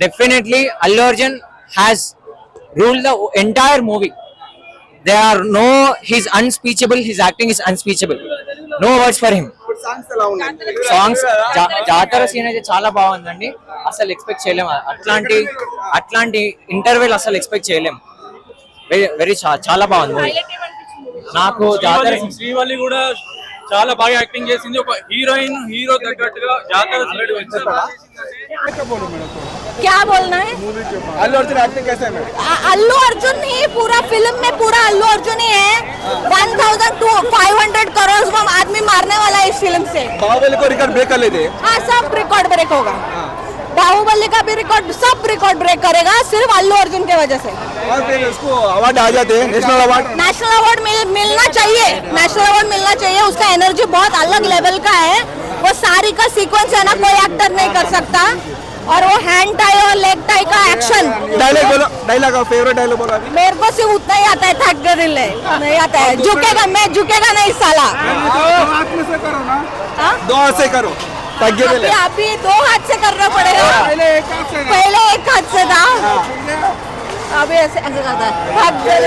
definitely Allu Arjun has ruled the entire movie. There are no, he's unspeechable, his acting is unspeechable, no words for him. Songs జాతర scene అయితే చాలా బాగుందండి. అసలు expect చేయలేము అట్లాంటి interval అసలు expect చేయలేము. వెరీ చాలా బాగుంది మూవీ. నాకు జాతర శ్రీవల్లి కూడా చాలా బాగా యాక్టింగ్ చేసింది. ఒక హీరోయిన్ హీరో తగ్గట్టుగా జాతర क्या बोलना है? अल्लू अर्जुन एक्टिंग कैसा है मैम? अल्लू अर्जुन ही पूरा फिल्म में पूरा अल्लू अर्जुन ही है. 1,500 करोड़ को आदमी मारने वाला है इस फिल्म से. बाहुबली को रिकॉर्ड ब्रेक कर लेते. हाँ, सब रिकॉर्ड ब्रेक होगा. बाहुबली का भी रिकॉर्ड, सब रिकॉर्ड ब्रेक करेगा सिर्फ अल्लू अर्जुन के वजह से. और फिर उसको अवार्ड आ जाते हैं, नेशनल अवार्ड. नेशनल अवार्ड मिलना चाहिए. नेशनल अवार्ड मिलना चाहिए. उसका एनर्जी बहुत अलग लेवल का है. वो सारी का सीक्वेंस है ना, कोई एक्टर नहीं कर सकता. और वो हैंड टाई और लेग टाई का एक्शन. डायलॉग बोलो, डायलॉग का फेवरेट डायलॉग बोलो अभी. मेरे को सिर्फ उतना ही आता है, थक गए नहीं आता है. झुकेगा, मैं झुकेगा नहीं साला. दो हाथ में से करो ना. दो हाथ से करो. अभी 2 हाथ से करना पड़ेगा. पहले एक हाथ से था, अभी ऐसे ऐसे करता है. थक गए.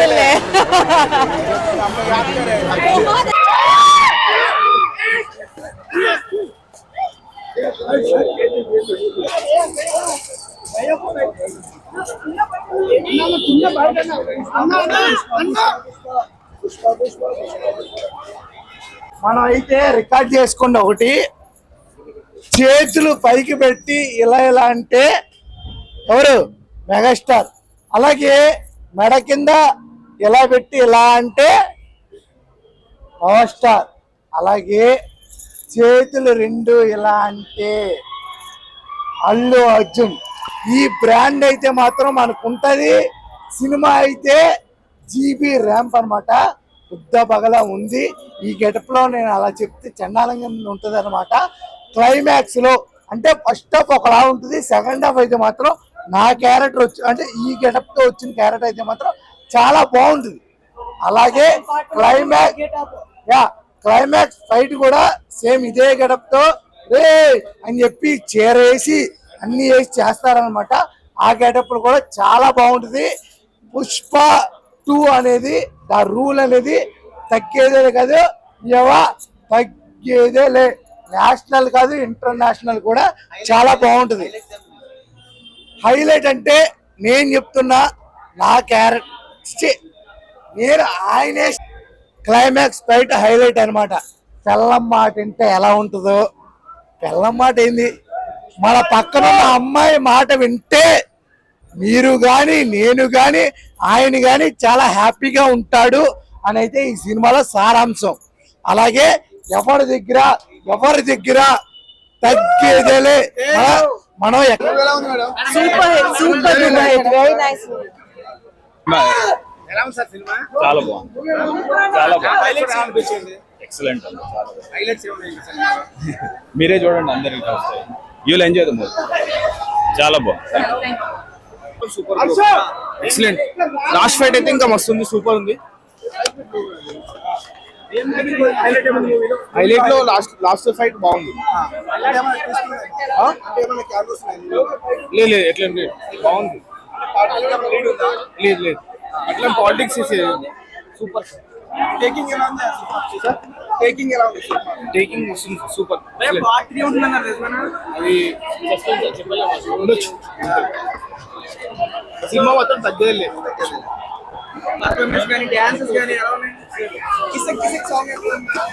మనం అయితే రికార్డ్ చేసుకోండి. ఒకటి చేతులు పైకి పెట్టి ఇలా అంటే ఎవరు? మెగాస్టార్. అలాగే మెడ కింద ఇలా పెట్టి ఇలా అంటే పవర్ స్టార్. అలాగే చేతులు రెండు ఇలా అంటే అల్లు అర్జున్. ఈ బ్రాండ్ అయితే మాత్రం మనకు ఉంటుంది. సినిమా అయితే జీబీ ర్యాంప్ అనమాట. బుద్ధ బగలా ఉంది. ఈ గెటప్ లో నేను అలా చెప్తే చండాలంగా ఉంటుంది అనమాట. క్లైమాక్స్ లో అంటే ఫస్ట్ హాఫ్ ఒకలా ఉంటుంది, సెకండ్ హాఫ్ అయితే మాత్రం నా క్యారెక్టర్ వచ్చి అంటే ఈ గెటప్ తో వచ్చిన క్యారెక్టర్ అయితే మాత్రం చాలా బాగుంటుంది. అలాగే క్లైమాక్స్ ఫైట్ కూడా సేమ్ ఇదే గెటప్ తో రే అని చెప్పి చేరేసి అన్ని వేసి చేస్తారనమాట. ఆ గెటప్ కూడా చాలా బాగుంటుంది. పుష్ప 2 అనేది దా రూల్ అనేది తగ్గేదే కాదు, తగ్గేదేలే. నేషనల్ కాదు, ఇంటర్నేషనల్ కూడా చాలా బాగుంటుంది. హైలైట్ అంటే నేను చెప్తున్నా, నా క్యారెక్టర్ నేను ఆయనే క్లైమాక్స్ ఫైట్ హైలైట్ అనమాట. పెళ్ళం మాట వింటే ఎలా ఉంటుందో. పెళ్ళం మాట ఏంది, మన పక్కన ఉన్న అమ్మాయి మాట వింటే మీరు గాని నేను గాని ఆయన గాని చాలా హ్యాపీగా ఉంటాడు అని అయితే ఈ సినిమాలో సారాంశం. అలాగే ఎవరి దగ్గర తగ్గేదేలే. మనం చాలా బాగుంది. ఎక్సలెంట్. మీరే చూడండి, అందరికి వస్తాయి. You will enjoy the movie. చాలా బాగుంది. ఎక్సలెంట్. లాస్ట్ ఫైట్ అయితే ఇంకా మస్తు ఉంది, సూపర్ ఉంది. హైలైట్ లో లాస్ట్ ఫైట్ బాగుంది. లేదు ఎట్లా బాగుంది. లేదు అట్లా పాలిటిక్స్ సూపర్. టేకింగ్ ఎలా ఉంది? Taking super. అది ఉండొచ్చు. సినిమా మొత్తం తగ్గేది లేదు.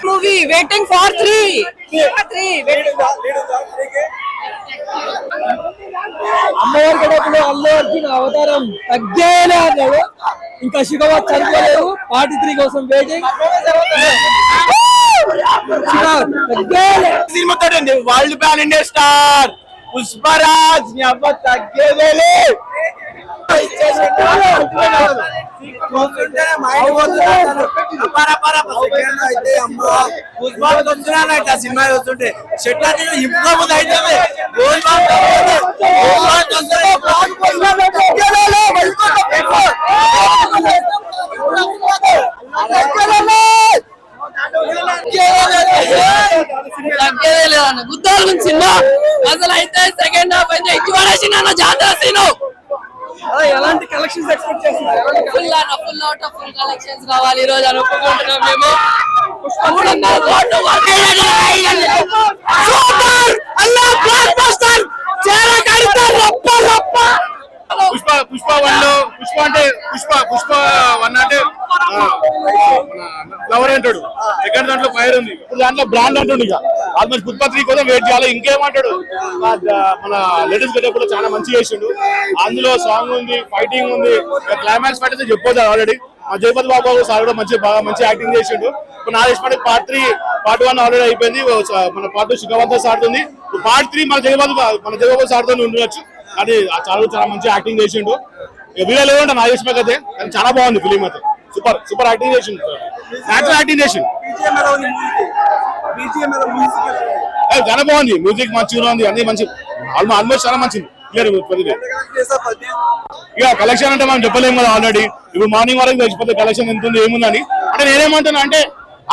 मूवी वेटिंग फॉर 3 అమ్మవారి గడపలో అల్లు అర్జున్ అవతారం తగ్గేలే అన్నాడు. ఇంకా శిఖవత్ చనిపోలేదు. పార్ట్ 3 కోసం వెయిటింగ్. సినిమా తోటి world pan India star Pushparaj తగ్గేదేలే. సినిమా చూస్తుంటే చెట్ల ఇంప్రూవ్ అవుతుంది. గుద్దాల సినిమా అసలు అయితే సెకండ్ హాఫ్ అయితే ఇచ్చి పడేసిన జాతర ఎలాంటి కలెక్షన్స్ ఎక్స్పెక్ట్ చేస్తున్నారు? Full out of full collections రావాలి ఈ రోజు అనుకుంటున్నాం మేము. పుష్ప వన్ లో పుష్ప వన్ అంటే ఫ్లవర్ అంటాడు, సెకండ్ దాంట్లో ఫైర్ ఉంది, ఇప్పుడు దాంట్లో బ్రాండ్ అంటాడు. ఇక ఆల్మోస్ట్ పుష్ప 3 కోసం వెయిట్ చేయాలి. ఇంకేమంటాడు, మన లేటెస్ట్ గెటప్ కూడా చాలా మంచిగా చేసిండు. అందులో సాంగ్ ఉంది, ఫైటింగ్ ఉంది, క్లైమాక్స్ ఫైట్ అయితే చెప్పొద్దు. ఆల్రెడీ జయపతి బాబు సార్ కూడా బాగా మంచి యాక్టింగ్ చేసిండు. ఇప్పుడు నా ఇష్టపడి పార్ట్ 3 పార్ట్ 1 ఆల్రెడీ అయిపోయింది. మన పార్ట్ 2 శిఖవంతో సాడుతుంది. పార్ట్ 3 మన జయబాబు సార్తో ఉండవచ్చు. అది చాలా మంచి యాక్టింగ్ చేసిండు. వీడియో లేదంటే నా ఇష్టం అయితే చాలా బాగుంది ఫిలిం అయితే. సూపర్ యాక్టింగ్ చేసిండు, న్యాచురల్ యాక్టింగ్ చేసిండు. చాలా బాగుంది, మ్యూజిక్ మంచిగా ఉంది, అన్ని మంచి ఆల్మోస్ట్ చాలా మంచిది. ఇక కలెక్షన్ అంటే మనం చెప్పలేము కదా. ఆల్రెడీ ఇప్పుడు మార్నింగ్ వరకు తెలిసిపోతే కలెక్షన్ ఎంత ఉంది ఏముందని. అంటే నేనేమంటున్నా అంటే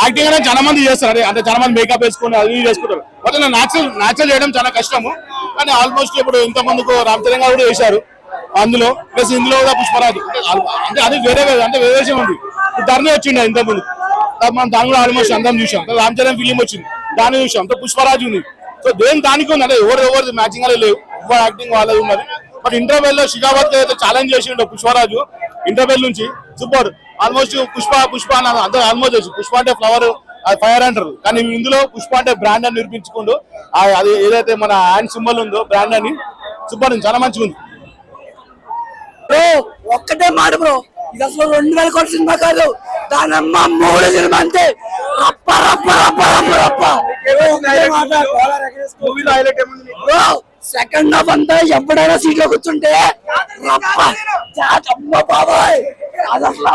యాక్టింగ్ అనేది చాలా మంది చేస్తారు, అంటే చాలా మంది మేకప్ వేసుకుని అది చేసుకుంటారు. బట్ న్యాచురల్ చేయడం చాలా కష్టము. కానీ ఆల్మోస్ట్ ఇప్పుడు ఇంత మందికి రామ్ చరణ్ కూడా చేశారు అందులో, ప్లస్ ఇందులో కూడా పుష్పరాజు. అంటే అది అంటే వేరే విషయం ఉంది. ధర్ని వచ్చింది ఇంత ముందు, మనం దాని కూడా ఆల్మోస్ట్ అందరం చూసాం. రామ్ చరణ్ ఫిలిం వచ్చింది, దాన్ని చూసాం. పుష్పరాజు ఉంది. సో దానికి ఉంది, అంటే ఎవరు మ్యాచింగ్ అలా లేవు, ఎవరు యాక్టింగ్ వాళ్ళది ఉన్నది. బట్ ఇంటర్వెల్ లో శిఖావత్ అయితే ఛాలెంజ్ చేసిండు పుష్పరాజు ఇంటర్వెల్ నుంచి. సూపర్. ఆల్మోస్ట్ పుష్ప అన్నది అందరూ ఆల్మోస్ట్ వచ్చి పుష్ప అంటే ఫ్లవర్, ఫైర్ అంటారు. కానీ ఇందులో పుష్ప అంటే బ్రాండ్ అని నిరూపించుకుంటూ అది ఏదైతే మన హ్యాండ్ సింబల్ ఉందో బ్రాండ్ అని సూపర్ ఉంది, చాలా మంచిగా ఉంది. ఒక్కటే మాట బ్రో, ఇది అసలు 2000 కోట్ల సినిమా కాదు, దానమ్మ 3 సినిమా అంతే. సెకండ్ హాఫ్ అంతా ఎవడైనా సీట్ లో కూర్చుంటే బాబాయ్ అది అసలు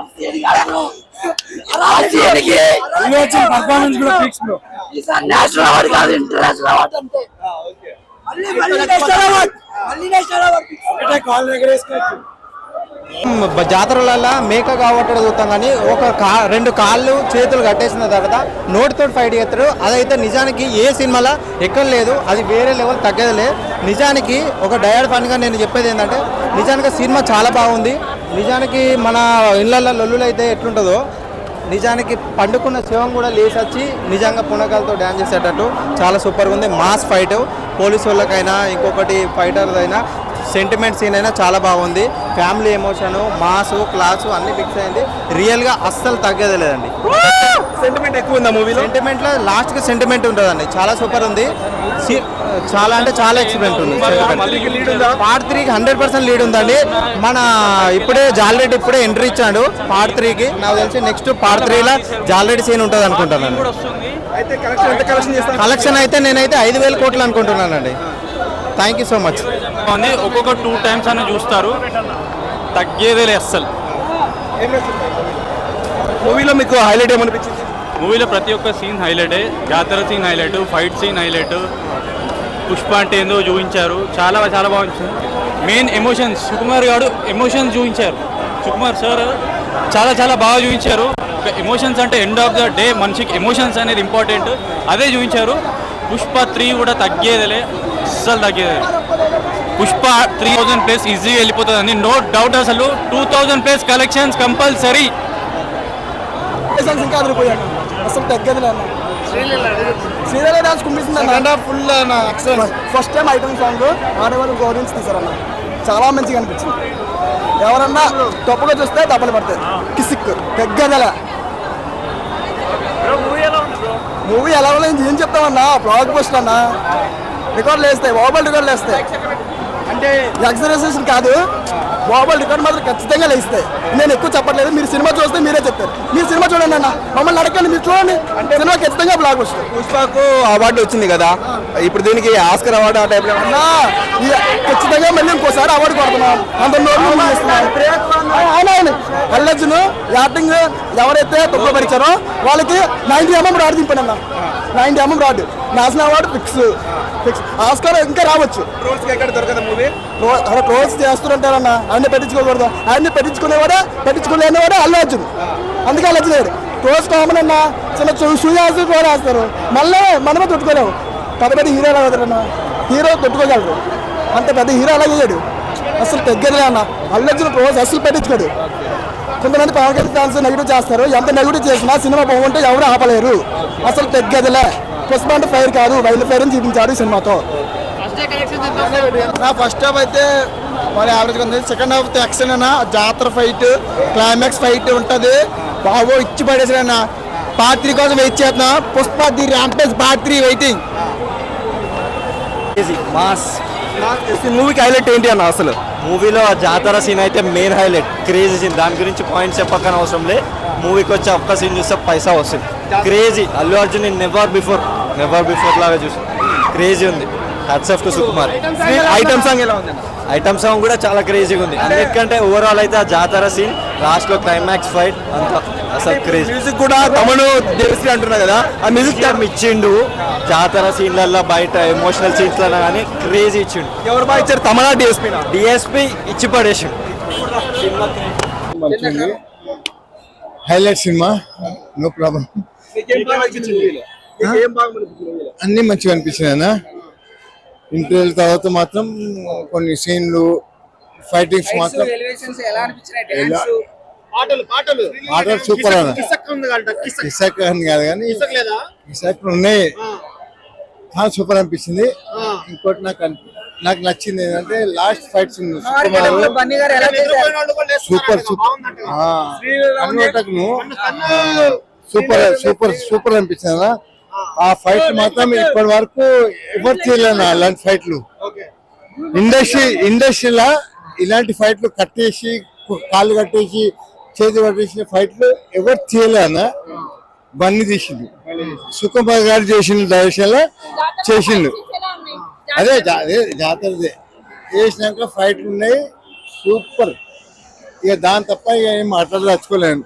పర్ఫార్మెన్స్ కూడా ఫిక్స్ బ్రో. నేషనల్ అవార్డు కాదు, ఇంటర్నేషనల్ అవార్డు అంతే. జాతరలలో మేక కాబట్టి చూస్తాం, కానీ రెండు కాళ్ళు చేతులు కట్టేసిన తర్వాత నోటితో ఫైట్ చేస్తారు. అదైతే నిజానికి ఏ సినిమాలో ఎక్కడ లేదు, అది వేరే లెవెల్ తగ్గేదిలే. నిజానికి ఒక డయర్ ఫన్గా నేను చెప్పేది ఏంటంటే, నిజానికి సినిమా చాలా బాగుంది. నిజానికి మన ఇళ్ళల్లో లొల్లులు అయితే ఎట్లుంటుందో, నిజానికి పండుకున్న శివం కూడా లేచొచ్చి నిజంగా పునకాలతో డ్యాన్స్ చేసేటట్టు చాలా సూపర్గా ఉంది. మాస్ ఫైట్, పోలీసు వాళ్ళకైనా ఇంకొకటి ఫైటర్ అయినా సెంటిమెంట్ సీన్ అయినా చాలా బాగుంది. ఫ్యామిలీ ఎమోషన్, మాసు, క్లాసు అన్ని ఫిక్స్ అయింది. రియల్గా అస్సలు తగ్గేది లేదండి. సెంటిమెంట్ ఎక్కువ ఉందా మూవీలో? సెంటిమెంట్లో లాస్ట్కి సెంటిమెంట్ ఉంటుందండి, చాలా సూపర్ ఉంది. చాలా అంటే చాలా ఎక్స్పీరియన్స్ ఉంది. పార్ట్ 3కి 100% లీడ్ ఉందండి. మన ఇప్పుడే జాలరెడ్డి ఇప్పుడే ఎంట్రీ ఇచ్చాడు పార్ట్ 3కి. నాకు తెలిసి నెక్స్ట్ పార్ట్ 3లో జాలరెడ్డి సీన్ ఉంటుంది అనుకుంటున్నాను. కలెక్షన్ అయితే నేనైతే 5000 కోట్లు అనుకుంటున్నానండి. Thank you so much. ఒక్కొక్క 2 times అని చూస్తారు, తగ్గేదేలే అస్సలు. మూవీలో మీకు హైలైట్ ఏమనిపించింది? మూవీలో ప్రతి ఒక్క సీన్ హైలైటే. జాతర scene highlight, fight scene highlight, Pushpa అంటే ఏందో చూపించారు. చాలా బాగుంది. మెయిన్ ఎమోషన్స్, సుకుమార్ గారు ఎమోషన్స్ చూపించారు. సుకుమార్ సార్ చాలా బాగా చూపించారు. ఎమోషన్స్ అంటే ఎండ్ ఆఫ్ ద డే మనిషికి ఎమోషన్స్ అనేది ఇంపార్టెంట్, అదే చూపించారు. పుష్ప 3 కూడా తగ్గేదిలే, అస్సలు తగ్గేది. పుష్ప 3000+ ఈజీగా వెళ్ళిపోతుంది అండి, నో డౌట్. అసలు 2000+ కలెక్షన్స్ కంపల్సరీ. అసలు తగ్గదు శ్రీదేవి డాన్స్ కుమ్మిస్తుంది full. First time item song ఆడవాళ్ళు గౌరవించి తీసారన్న, చాలా మంచిగా అనిపించింది. ఎవరన్నా తప్పుగా చూస్తే తప్పలు పడతాయి. కిసిక్ తగ్గదల మూవీ ఎలా ఉంది ఏం చెప్తామన్నా, బ్లాక్ బస్టర్ అన్నా. రికార్డులు వేస్తాయి, ఓవర్ రికార్డులు వేస్తాయి. అంటే ఎక్సర్సైజేషన్ కాదు, ఓవర్ రికార్డు మాత్రం ఖచ్చితంగా లేస్తాయి. నేను ఎక్కువ చెప్పట్లేదు, మీరు సినిమా చూస్తే మీరే చెప్తారు. మీరు సినిమా చూడండి అన్న, మమ్మల్ని అడగండి, మీరు చూడండి. సినిమా ఖచ్చితంగా బ్లాక్ బస్టర్. పుష్పకు అవార్డు వచ్చింది కదా, ఇప్పుడు దీనికి ఆస్కర్ అవార్డు ఆ టైప్లో అన్నా ఖచ్చితంగా మళ్ళీ ఇంకోసారి అవార్డు కొడుతున్నాం. అంత అవునవును. అల్లర్జున్ యాక్టింగ్ ఎవరైతే తొక్కపరిచారో వాళ్ళకి 90 mm రాడు దింపండి అన్న. 90 mm రాడు. National award fix. ఆస్కార్ ఇంకా రావచ్చు. ట్రోల్స్ చేస్తుంటారన్న, ఆయన్ని పెట్టించుకోకూడదు. ఆయన్ని పెట్టించుకోలేనివాడే అల్లు అర్జున్. అందుకే అల్లు అర్జున్ గారు ట్రోల్స్ కామన్ అన్న. చిన్న సూర్యాసు కూడా వేస్తారు, మళ్ళీ మనమే తొట్టుకోలేము. పెద్ద హీరో ఎలా అవుతారన్న, హీరో తొట్టుకోగలరు, అంత పెద్ద హీరో అలా చేయడు. అసలు తగ్గదులే అన్న. అల్లు అర్జున్ రోజు అసలు పెట్టించుకోడు. కొంతమంది పవన్ కళ్యాణ్ ఫ్యాన్స్ నెగిటివ్ చేస్తారు. ఎంత నెగిటివ్ చేసినా సినిమా బాగుంటే ఎవరు ఆపలేరు. అసలు తగ్గదులే. పుష్ప అంటే ఫైర్ కాదు, వైల్డ్ ఫైర్ అని చూపించాడు ఈ సినిమాతో. నా ఫస్ట్ హాఫ్ అయితే మరి యావరేజ్గా ఉంది. సెకండ్ హాఫ్ యాక్షన్ అన్న, జాతర ఫైట్, క్లైమాక్స్ ఫైట్ ఉంటుంది. బాబో ఇచ్చి పడేసారన్న. పార్ట్ 3 కోసం వెయిట్ చేస్తున్నా. Pushpa the rampage part 3 waiting. Mass మూవీకి హైలైట్ ఏంటి అన్న? అసలు మూవీలో ఆ జాతర సీన్ అయితే మెయిన్ హైలైట్, క్రేజీ సీన్. దాని గురించి పాయింట్స్ చెప్పకనే అవసరం లే. మూవీకి వచ్చే ఒక్క సీన్ చూస్తే పైసా వస్తుంది. Crazy. Allu Arjun never before లాగా చూసి క్రేజీ ఉంది. Hats off to Sukumar. Item song ఎలా ఉంది? ఐటమ్ సాంగ్ కూడా చాలా క్రేజీగా ఉంది. అన్నిటికంటే ఓవరాల్ అయితే ఆ జాతర సీన్, లాస్ట్ లో క్లైమాక్స్ ఫైట్ అంతా అసలు క్రేజీ. మ్యూజిక్ కూడా తమను దేవశ్రీ అంటున్నారు కదా, ఆ మ్యూజిక్ ఇచ్చిండు. జాతర సీన్లలో బయట ఎమోషనల్ సీన్స్ లో కానీ క్రేజీ ఇచ్చిండు. ఎవరు బాగా ఇచ్చారు? తమనా డిఎస్పీ ఇచ్చి పడేసిండు. Highlight cinema, no problem. అన్ని మంచిగా అనిపించినాయి అన్న. ఇంటర్వ్యూల తర్వాత మాత్రం కొన్ని సీన్లు, ఫైటింగ్స్ మాత్రం పాటలు సూపర్ అన్న. కిసక్ అని కాదు కానీ కిసక్ ఉన్నాయి. సూపర్ అనిపించింది. ఇంకోటి నాకు నచ్చింది ఏంటంటే లాస్ట్ ఫైట్ సూపర్ సూపర్ అనిపించింది అన్న. ఆ ఫైట్ మాత్రం ఇప్పటి వరకు ఎవరు చేయలేను. అలాంటి ఫైట్లు ఇండస్ట్రీలో ఇలాంటి ఫైట్లు కట్టేసి, కాళ్ళు కట్టేసి, చేతి కట్టేసిన ఫైట్లు ఎవరు చేయలేనా. బన్నీ తీసిండు, సుకుమార్ గారు చేసిండు, డైరెక్షన్లో చేసిండు. అదే జాతరదే చేసినాక ఫైట్లు ఉన్నాయి సూపర్. ఇక దాని తప్ప ఇక ఏం మాట్లాడదలుచుకోలేను.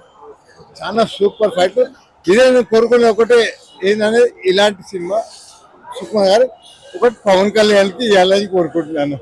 చాలా సూపర్ ఫైట్. ఇదే నేను కోరుకునే ఒకటే ఏంటంటే ఇలాంటి సినిమా సుకుమార్ గారు ఒకటి పవన్ కళ్యాణ్కి ఇవ్వాలని కోరుకుంటున్నాను.